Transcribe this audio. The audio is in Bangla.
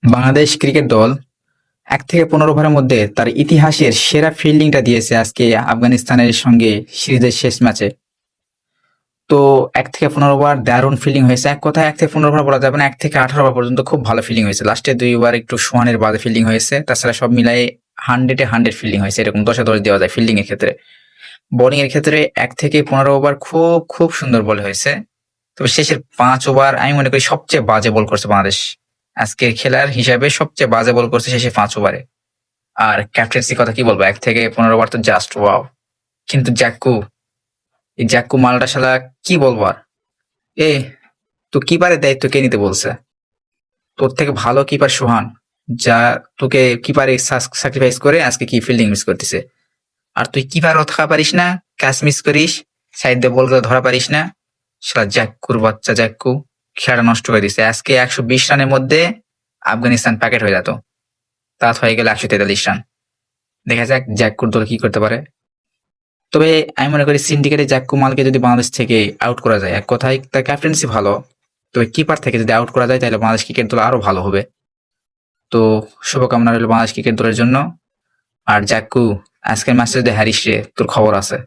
বাংলাদেশ ক্রিকেট দল ১ থেকে ১৫ ওভারের মধ্যে তার ইতিহাসের সেরা ফিল্ডিংটা দিয়েছে আজকে আফগানিস্তানের সঙ্গে সিরিজের শেষ ম্যাচে। তো ১ থেকে ১৫ ওভার দারুণ ফিল্ডিং হয়েছে। এক কথায় ১ থেকে ১৫ ওভার বলা যাবে না, ১ থেকে ১৮ ওভার পর্যন্ত খুব ভালো ফিল্ডিং হয়েছে। লাস্টে ২ ওভার একটু সোহানের বাদে ফিল্ডিং হয়েছে, তাছাড়া সব মিলাই 100-এ 100 ফিল্ডিং হয়েছে, এরকম ১০-এ ১০ দেওয়া যায় ফিল্ডিং এর ক্ষেত্রে। বোলিং এর ক্ষেত্রে ১ থেকে ১৫ ওভার খুব খুব সুন্দর বল হয়েছে। তবে শেষের 5 ওভার আমি মনে করি সবচেয়ে বাজে বল করছে বাংলাদেশ। আজকের খেলার হিসাবে সবচেয়ে বাজে বল করছে শেষে 5 ওভারে। আর ক্যাপ্টেন্সি কথা কি বলবো, ১ থেকে ১৫ ওভার তো জাস্ট ওয়াও। কিন্তু জ্যাক্কু, এই জ্যাক্কু মালটা শালা কি বলবো আর। এ তো কিপারের দায়িত্ব কে নিতে বলছে? তোর থেকে ভালো কিপার সোহান, যা তোকে কিপারে স্যাক্রিফাইস করে আজকে কি ফিল্ডিং মিস করতেছে। আর তুই কিপারও থাকা পারিস না, ক্যাচ মিস করিস, সাইড দিয়ে বলগুলো ধরা পারিস না। শালা জ্যাক্কুর বাচ্চা জ্যাক্কু খেলাটা নষ্ট করে দিছে। আজকে ১২০ রানের মধ্যে আফগানিস্তান প্যাকেট হয়ে যেত, তাত হয়ে গেল ১৪৩ রান। দেখা যাক জ্যাক্কুর দল কি করতে পারে। তবে আমি মনে করি সিন্ডিকেটে জ্যাক্কু মালকে যদি বাংলাদেশ থেকে আউট করা যায়, এক কথায় তার ক্যাপ্টেন্সি ভালো, তবে কিপার থেকে যদি আউট করা যায় তাহলে বাংলাদেশ ক্রিকেট দল আরো ভালো হবে। তো শুভকামনা রইল বাংলাদেশ ক্রিকেট দলের জন্য। আর জ্যাক্কু, আজকের ম্যাচে যদি হারিস রে, তোর খবর আছে।